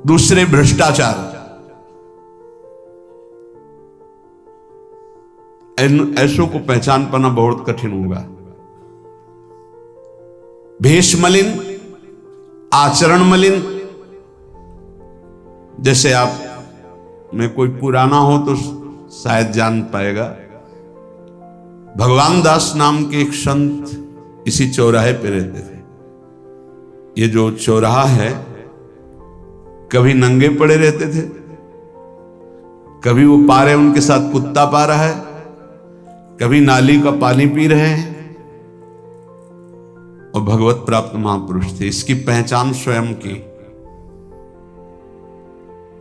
दूसरे भ्रष्टाचार। ऐसों को पहचान पाना बहुत कठिन होगा। भेष मलिन, आचरण मलिन। जैसे आप में कोई पुराना हो तो शायद जान पाएगा, भगवान दास नाम के एक संत इसी चौराहे पे रहते थे। ये जो चौराहा है, कभी नंगे पड़े रहते थे, कभी वो पा रहे उनके साथ कुत्ता पा रहा है, कभी नाली का पानी पी रहे हैं, और भगवत प्राप्त महापुरुष थे। इसकी पहचान स्वयं की।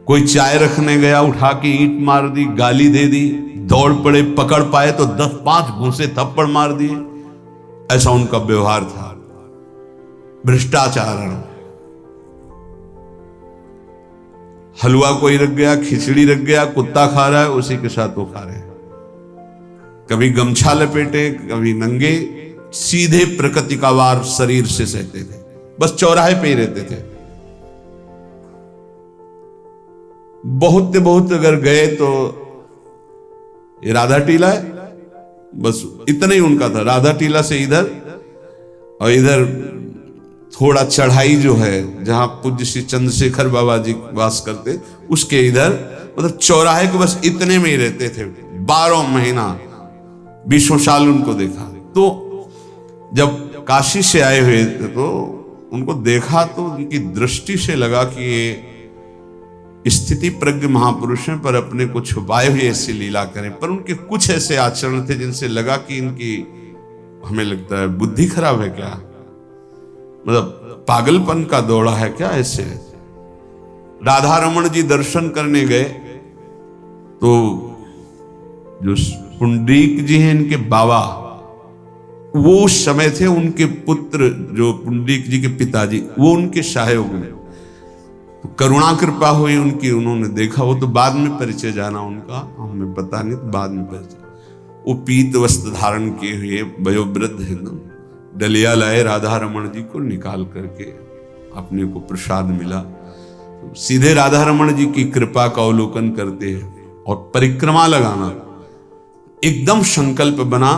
कोई चाय रखने गया, उठा के ईंट मार दी, गाली दे दी, दौड़ पड़े, पकड़ पाए तो 10-5 घूंसे थप्पड़ मार दिए। ऐसा उनका व्यवहार था। भ्रष्टाचार। हलवा कोई रख गया, खिचड़ी रख गया, कुत्ता खा रहा है, उसी के साथ वो खा रहे हैं। कभी गमछा लपेटे, कभी नंगे, सीधे प्रकृति का वार शरीर से सहते थे। बस चौराहे पे ही रहते थे। बहुत अगर गए तो ये राधा टीला है, बस इतना ही उनका था। राधा टीला से इधर, और इधर थोड़ा चढ़ाई जो है जहां पूज्य श्री चंद्रशेखर बाबा जी वास करते, उसके इधर, मतलब चौराहे के बस इतने में ही रहते थे। 12 महीना, 20 साल उनको देखा। तो जब काशी से आए हुए थे तो उनको देखा तो उनकी दृष्टि से लगा कि ये स्थिति प्रज्ञ महापुरुष हैं, पर अपने को छुपाए हुए ऐसी लीला करें। पर उनके कुछ ऐसे आचरण थे जिनसे लगा कि इनकी, हमें लगता है, बुद्धि खराब है क्या, मतलब पागलपन का दौड़ा है क्या। ऐसे राधा रमण जी दर्शन करने गए तो जो पुंडरीक जी हैं इनके बाबा, वो उस समय थे, उनके पुत्र जो पुंडरीक जी के पिताजी, वो उनके सहायक में। तो करुणा कृपा हुई उनकी, उन्होंने देखा। वो तो बाद में परिचय जाना उनका, हमें पता नहीं, तो बाद में परिचय। वो पीत वस्त्र धारण किए हुए वयोवृद्ध है ना, डलिया लाए, राधा रमण जी को निकाल करके अपने को प्रसाद मिला। तो सीधे राधा रमण जी की कृपा का अवलोकन करते हैं और परिक्रमा लगाना। एकदम संकल्प बना,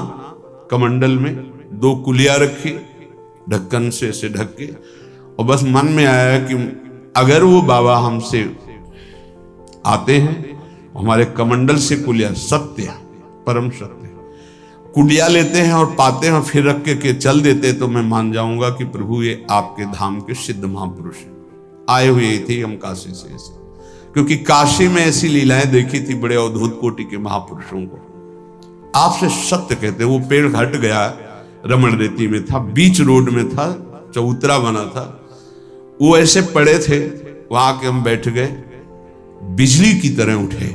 कमंडल में 2 कुलिया रखी, ढक्कन से ऐसे ढक के, और बस मन में आया कि अगर वो बाबा हमसे आते हैं, हमारे कमंडल से कुलिया, सत्य, परम सत्य, कुलिया लेते हैं और पाते हैं और फिर रख के चल देते, तो मैं मान जाऊंगा कि प्रभु ये आपके धाम के सिद्ध महापुरुष हैं, आए हुए थे हम काशी से ऐसे। क्योंकि काशी में ऐसी लीलाएं देखी थी बड़े अद्भुत कोटि के महापुरुषों को। आपसे सत्य कहते, वो पेड़ हट गया, रमण रेती में था, बीच रोड में था, चबूतरा बना था, वो ऐसे पड़े थे, वहां के हम बैठ गए, बिजली की तरह उठे,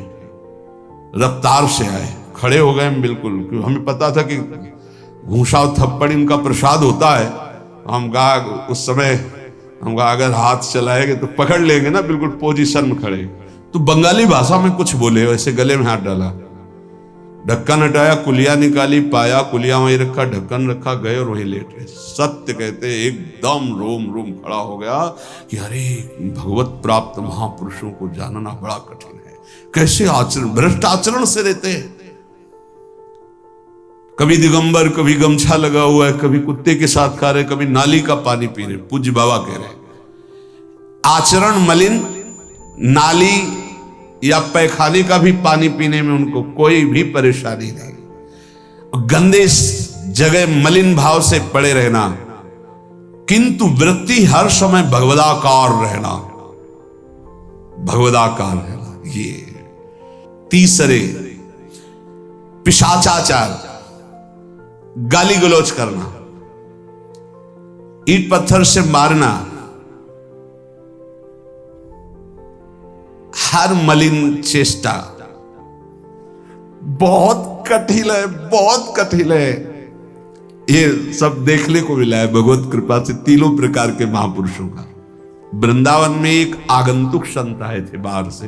रफ्तार से आए, खड़े हो गए हम बिल्कुल। क्योंकि हमें पता था कि घूंसा और थप्पड़ इनका प्रसाद होता है। हम कहा उस समय, हम कहा अगर हाथ चलाएंगे तो पकड़ लेंगे ना, बिल्कुल पोजीशन में खड़े। तो बंगाली भाषा में कुछ बोले, वैसे गले में हाथ डाला, ढक्कन हटाया, कुलिया निकाली, पाया, कुलिया वहीं रखा, ढक्कन रखा, गए और वहीं लेट गए। सत्य कहते एकदम रोम रोम खड़ा हो गया कि अरे भगवत प्राप्त महापुरुषों को जानना बड़ा कठिन है। कैसे आचरण, भ्रष्ट आचरण से रहते हैं। कभी दिगंबर, कभी गमछा लगा हुआ है, कभी कुत्ते के साथ खा रहे, कभी नाली का पानी पी रहे। पूज्य बाबा कह रहे आचरण मलिन, नाली या पैखाने का भी पानी पीने में उनको कोई भी परेशानी नहीं। गंदे जगह मलिन भाव से पड़े रहना, किंतु वृत्ति हर समय भगवदाकार रहना, भगवदाकार रहना। ये तीसरे पिशाचाचार, गाली गलौज करना, ईंट पत्थर से मारना, हर मलिन चेष्टा बहुत कठिन है, बहुत कठिन है। ये सब देखने को मिला है भगवत कृपा से तीनों प्रकार के महापुरुषों का। वृंदावन में एक आगंतुक संत आए थे बाहर से,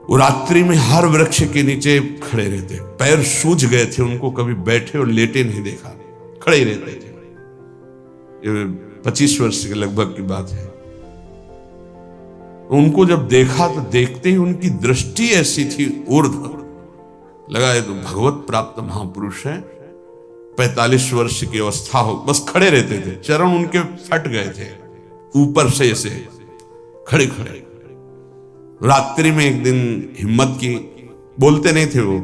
वो रात्रि में हर वृक्ष के नीचे खड़े रहते, पैर सूज गए थे, उनको कभी बैठे और लेटे नहीं देखा, खड़े रहते थे। 25 वर्ष के लगभग की बात है। उनको जब देखा तो देखते ही उनकी दृष्टि ऐसी थी ऊर्ध्व, लगा ये तो भगवत प्राप्त महापुरुष है। 45 वर्ष की अवस्था हो, बस खड़े रहते थे, चरण उनके फट गए थे ऊपर से ऐसे खड़े खड़े। रात्रि में एक दिन हिम्मत की, बोलते नहीं थे वो,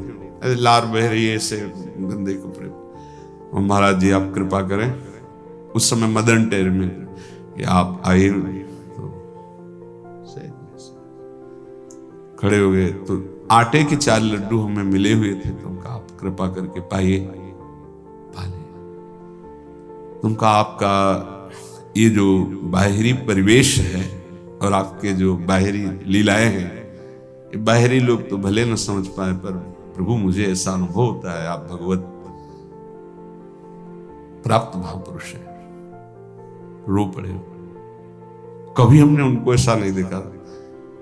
लार बह रही है ऐसे गंदे कपड़े, महाराज जी आप कृपा करें। उस समय मदन टेर में कि आप आइए, तो खड़े हो गए। तो आटे के 4 लड्डू हमें मिले हुए थे, तो उनका आप कृपा करके पाइए, पाले। तुमका आपका ये जो बाहरी परिवेश है और आपके जो बाहरी लीलाएं हैं, ये बाहरी लोग तो भले न समझ पाए, पर प्रभु मुझे ऐसा अनुभव होता है आप भगवत प्राप्त महापुरुष है। रो पड़े, कभी हमने उनको ऐसा नहीं देखा,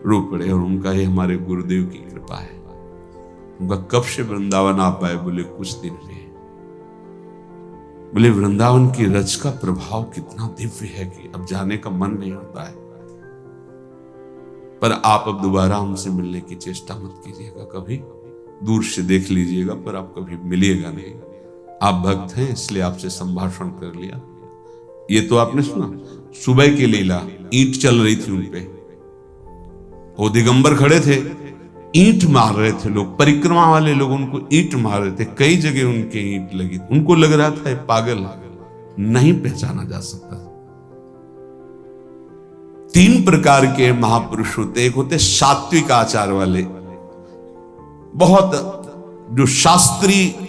रो पड़े। और उनका ये हमारे गुरुदेव की कृपा है। उनका कब से वृंदावन आ पाए, बोले कुछ दिन में। बोले वृंदावन की रज का प्रभाव कितना दिव्य है कि अब जाने का मन नहीं होता है। पर आप अब दोबारा हमसे मिलने की चेष्टा मत कीजिएगा, कभी दूर से देख लीजिएगा, पर आप कभी मिलिएगा नहीं। आप भक्त हैं इसलिए आपसे संभाषण कर लिया। ये तो आपने सुना, सुबह की लीला, ईंट चल रही थी उनपे, वो दिगंबर खड़े थे, ईंट मार रहे थे लोग, परिक्रमा वाले लोग उनको ईंट मार रहे थे, कई जगह उनके ईंट लगी। उनको लग रहा था पागल, नहीं पहचाना जा सकता। 3 प्रकार के महापुरुष होते, एक होते सात्विक आचार वाले, बहुत जो शास्त्रीय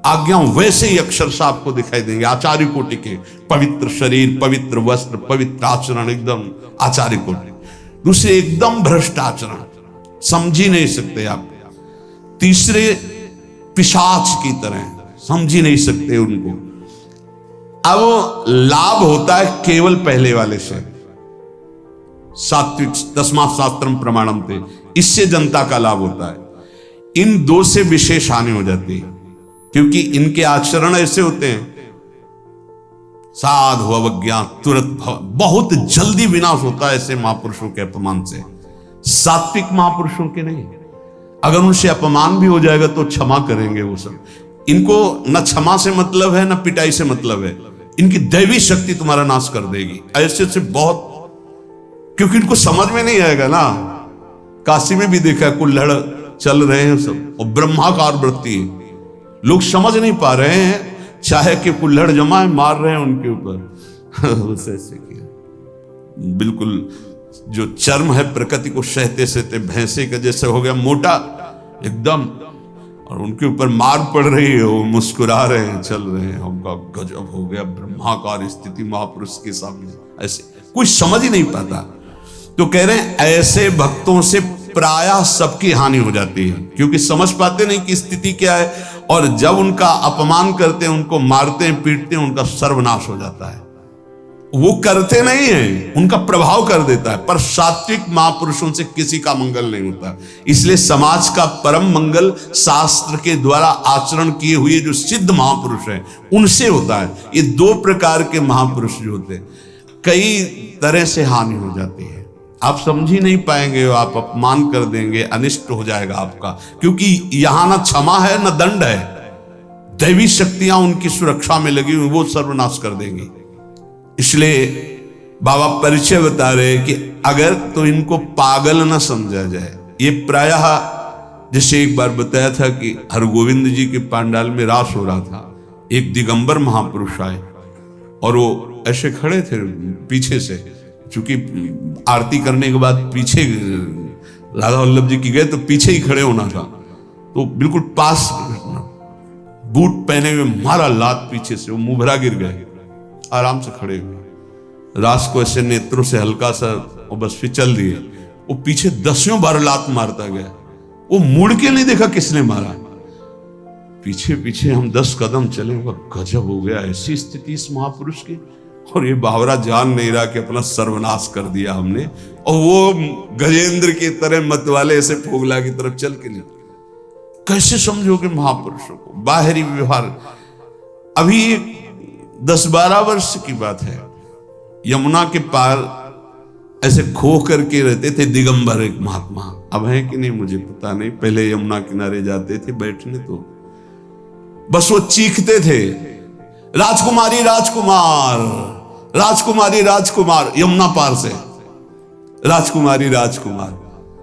आज्ञा वैसे ही अक्षरशः आपको दिखाई देंगे, आचार्य कोटि के, पवित्र शरीर, पवित्र वस्त्र, पवित्र आचरण, एकदम आचार्य कोटि। दूसरे एकदम भ्रष्ट आचरण, समझ ही नहीं सकते आप। तीसरे पिशाच की तरह, समझ ही नहीं सकते उनको। अब लाभ होता है केवल पहले वाले से, सात्विक, तस्मात् शास्त्रम प्रमाणम थे, इससे जनता का लाभ होता है। इन 2 से विशेष हानि हो जाती है, क्योंकि इनके आचरण ऐसे होते हैं, साधु अवज्ञा तुरंत बहुत जल्दी विनाश होता है ऐसे महापुरुषों के अपमान से। सात्विक महापुरुषों के नहीं, अगर उनसे अपमान भी हो जाएगा तो क्षमा करेंगे वो सब। इनको न क्षमा से मतलब है, न पिटाई से मतलब है, इनकी दैवी शक्ति तुम्हारा नाश कर देगी। ऐसे से बहुत, क्योंकि इनको समझ में नहीं आएगा ना। काशी में भी देखा, कुल्हड़ चल रहे हैं सब, और ब्रह्माकार वृत्ति है, लोग समझ नहीं पा रहे हैं, चाहे कि कुल्हड़ जमा है, मार रहे हैं उनके ऊपर। ऐसे किया, बिल्कुल जो चर्म है प्रकृति को सहते सहते भैंसे का जैसे हो गया मोटा एकदम, और उनके ऊपर मार पड़ रही है, वो मुस्कुरा रहे हैं, चल रहे हैं। हमका गजब हो गया, ब्रह्माकार स्थिति महापुरुष के सामने, ऐसे कोई समझ ही नहीं पाता। तो कह रहे हैं ऐसे भक्तों से प्रायः सबकी हानि हो जाती है, क्योंकि समझ पाते नहीं कि स्थिति क्या है, और जब उनका अपमान करते हैं, उनको मारते हैं, पीटते हैं, उनका सर्वनाश हो जाता है। वो करते नहीं है, उनका प्रभाव कर देता है। पर सात्विक महापुरुषों से किसी का मंगल नहीं होता। इसलिए समाज का परम मंगल शास्त्र के द्वारा आचरण किए हुए जो सिद्ध महापुरुष हैं उनसे होता है। ये 2 प्रकार के महापुरुष जो होते हैं, कई तरह से हानि हो जाती है, आप समझ ही नहीं पाएंगे, आप अपमान कर देंगे, अनिष्ट हो जाएगा आपका, क्योंकि यहां ना क्षमा है ना दंड है। दैवी शक्तियां उनकी सुरक्षा में लगी हुई, वो सर्वनाश कर देंगी। इसलिए बाबा परिचय बता रहे कि अगर तो इनको पागल न समझा जाए। ये प्रायः जैसे एक बार बताया था कि हरगोविंद जी के पांडाल में रास हो रहा था, एक दिगंबर महापुरुष आए और वो ऐसे खड़े थे पीछे से, चूंकि आरती करने के बाद पीछे राधा वल्लभ जी की गए तो पीछे ही खड़े होना था, तो बिल्कुल पास बूट पहने हुए मारा लात पीछे से, वो मुंह भरा गिर गए, आराम से खड़े हुए, रास को ऐसे नेत्रों से हल्का सा और बस फिचल दिए। वो पीछे 10 बार लात मारता गया, वो मुड़ के नहीं देखा किसने मारा, पीछे पीछे हम 10 कदम चले। गजब हो गया, ऐसी स्थिति इस महापुरुष की। और ये बावरा जान नहीं रहा कि अपना सर्वनाश कर दिया हमने, और वो गजेंद्र की तरह मतवाले ऐसे फोगला की तरफ चल के लिए। कैसे समझोगे महापुरुषों को? बाहरी व्यवहार। अभी 10-12 वर्ष की बात है, यमुना के पार ऐसे खो करके रहते थे। दिगंबर एक महात्मा, अब है कि नहीं मुझे पता नहीं, पहले यमुना किनारे जाते थे बैठने, तो बस वो चीखते थे, राजकुमारी राजकुमार, राजकुमारी राजकुमार, यमुना पार से राजकुमारी राजकुमार।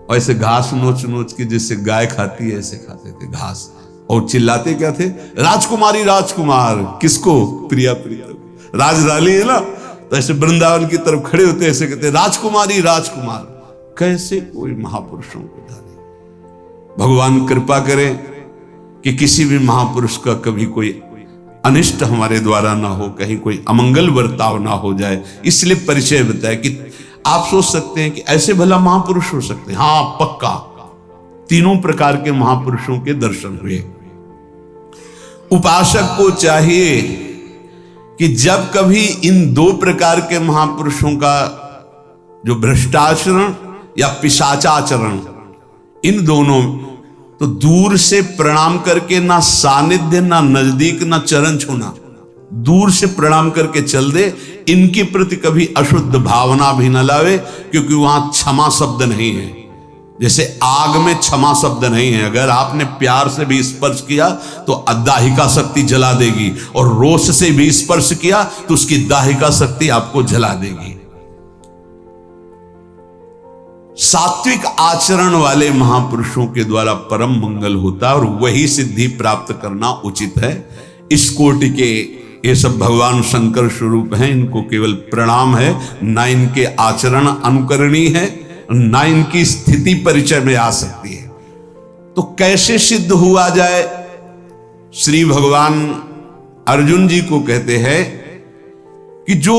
और ऐसे घास नोच नोच के जैसे गाय खाती है ऐसे खाते थे घास, और चिल्लाते क्या थे, राजकुमारी राजकुमार। किसको? प्रिया प्रिया, राजधानी है ना, तो ऐसे वृंदावन की तरफ खड़े होते ऐसे कहते, राजकुमारी राजकुमार। कैसे कोई महापुरुषों को जाने। भगवान कृपा करें कि किसी भी महापुरुष का कभी कोई अनिष्ट हमारे द्वारा ना हो, कहीं कोई अमंगल बर्ताव ना हो जाए, इसलिए परिचय बताया कि आप सोच सकते हैं कि ऐसे भला महापुरुष हो सकते हैं। हाँ पक्का, तीनों प्रकार के महापुरुषों के दर्शन हुए। उपासक को चाहिए कि जब कभी इन दो प्रकार के महापुरुषों का जो भ्रष्टाचरण या पिशाचाचरण, इन दोनों, तो दूर से प्रणाम करके, ना सानिध्य ना नजदीक ना चरण छूना, दूर से प्रणाम करके चल दे। इनके प्रति कभी अशुद्ध भावना भी न लावे, क्योंकि वहां क्षमा शब्द नहीं है। जैसे आग में क्षमा शब्द नहीं है, अगर आपने प्यार से भी स्पर्श किया तो दाहिका शक्ति जला देगी, और रोष से भी स्पर्श किया तो उसकी दाहिका शक्ति आपको जला देगी। सात्विक आचरण वाले महापुरुषों के द्वारा परम मंगल होता है, और वही सिद्धि प्राप्त करना उचित है। इस कोटि के ये सब भगवान शंकर स्वरूप हैं, इनको केवल प्रणाम है, ना इनके आचरण अनुकरणीय है, ना इनकी स्थिति परिचय में आ सकती है। तो कैसे सिद्ध हुआ जाए? श्री भगवान अर्जुन जी को कहते हैं कि जो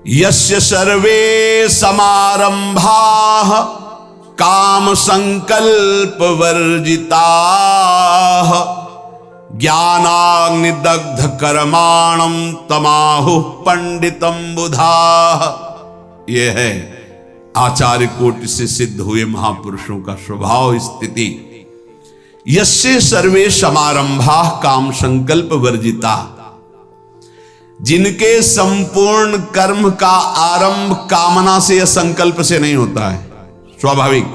यस्य सर्वे समारंभाः काम संकल्प वर्जिताः ज्ञानाग्निदग्ध कर्माणं तमाहुः पंडितम बुधाः। यह है आचार्य कोटि से सिद्ध हुए महापुरुषों का स्वभाव स्थिति। यस्य सर्वे समारंभाः काम संकल्प वर्जिता, जिनके संपूर्ण कर्म का आरंभ कामना से या संकल्प से नहीं होता है, स्वाभाविक।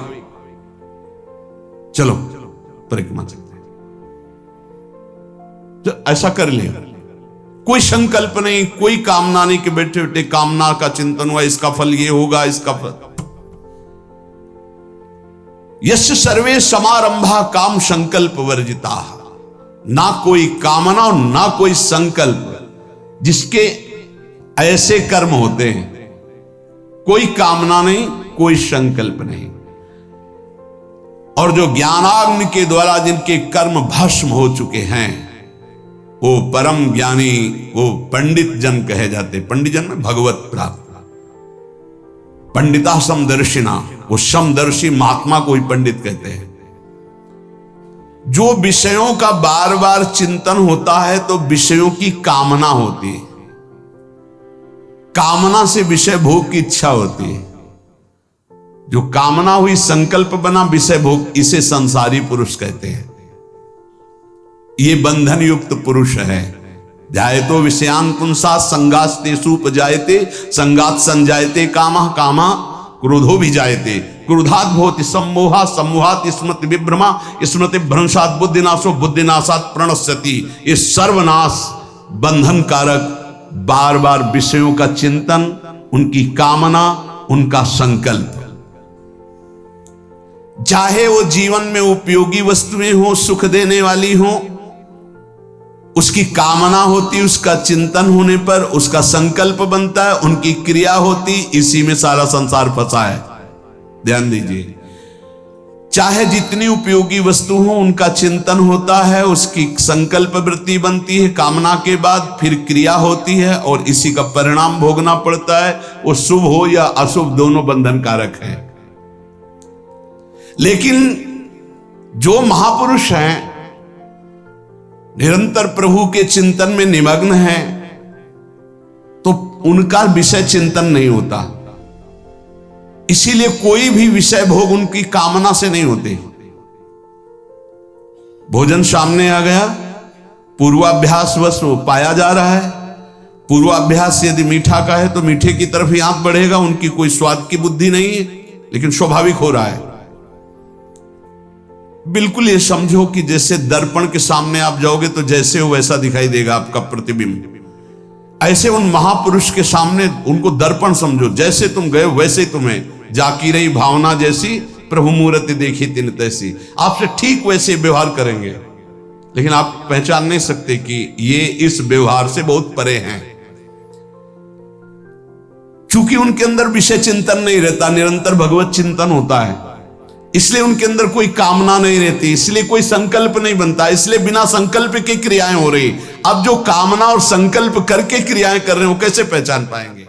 चलो परिक्रमा चलते हैं, तो ऐसा कर ले, कोई संकल्प नहीं, कोई कामना नहीं कि बैठे बैठे कामना का चिंतन हुआ, इसका फल ये होगा, इसका फल। यस्य सर्वे समारंभा काम संकल्प वर्जिता, ना कोई कामना और ना कोई संकल्प, जिसके ऐसे कर्म होते हैं, कोई कामना नहीं, कोई संकल्प नहीं, और जो ज्ञानाग्नि के द्वारा जिनके कर्म भस्म हो चुके हैं, वो परम ज्ञानी, वो पंडित जन कहे जाते। पंडित जन में भगवत प्राप्त, पंडिता समदर्शिना, वो समदर्शी महात्मा को ही पंडित कहते हैं। जो विषयों का बार बार चिंतन होता है तो विषयों की कामना होती है, कामना से विषय भोग की इच्छा होती है। जो कामना हुई, संकल्प बना, विषय भोग, इसे संसारी पुरुष कहते हैं। ये बंधन युक्त पुरुष है। जायतो विषयान पुंसा संगास्तेषु उपजायते, संगात संजायते कामः, कामः क्रोधो भी जायते, क्रोधात् भवति सम्मोहा, सम्मोहात् स्मृति विभ्रमा, स्मृति भ्रंशात् बुद्धिनाशो, बुद्धिनाशात् प्रणश्यति। ये सर्वनाश बंधन कारक बार बार विषयों का चिंतन, उनकी कामना, उनका संकल्प, चाहे वो जीवन में उपयोगी वस्तुएं हो, सुख देने वाली हो, उसकी कामना होती, उसका चिंतन होने पर उसका संकल्प बनता है, उनकी क्रिया होती, इसी में सारा संसार फंसा है। ध्यान दीजिए, चाहे जितनी उपयोगी वस्तु हो उनका चिंतन होता है, उसकी संकल्प वृत्ति बनती है, कामना के बाद फिर क्रिया होती है, और इसी का परिणाम भोगना पड़ता है। वो शुभ हो या अशुभ, दोनों बंधन कारक है। लेकिन जो महापुरुष हैं, निरंतर प्रभु के चिंतन में निमग्न है, तो उनका विषय चिंतन नहीं होता। इसीलिए कोई भी विषय भोग उनकी कामना से नहीं होते। भोजन सामने आ गया, पूर्वाभ्यास वश वो पाया जा रहा है, पूर्वाभ्यास यदि मीठा का है तो मीठे की तरफ ही आंख बढ़ेगा, उनकी कोई स्वाद की बुद्धि नहीं है, लेकिन स्वाभाविक हो रहा है। बिल्कुल ये समझो कि जैसे दर्पण के सामने आप जाओगे तो जैसे हो वैसा दिखाई देगा आपका प्रतिबिंब। ऐसे उन महापुरुष के सामने उनको दर्पण समझो, जैसे तुम गए वैसे तुम्हें जाकी रही भावना जैसी, प्रभु मूर्ति देखी तिन तैसी। आपसे ठीक वैसे व्यवहार करेंगे, लेकिन आप पहचान नहीं सकते कि ये इस व्यवहार से बहुत परे हैं, क्योंकि उनके अंदर विषय चिंतन नहीं रहता, निरंतर भगवत चिंतन होता है। इसलिए उनके अंदर कोई कामना नहीं रहती, इसलिए कोई संकल्प नहीं बनता, इसलिए बिना संकल्प की क्रियाएं हो रही। अब जो कामना और संकल्प करके क्रियाएं कर रहे हैं वो कैसे पहचान पाएंगे?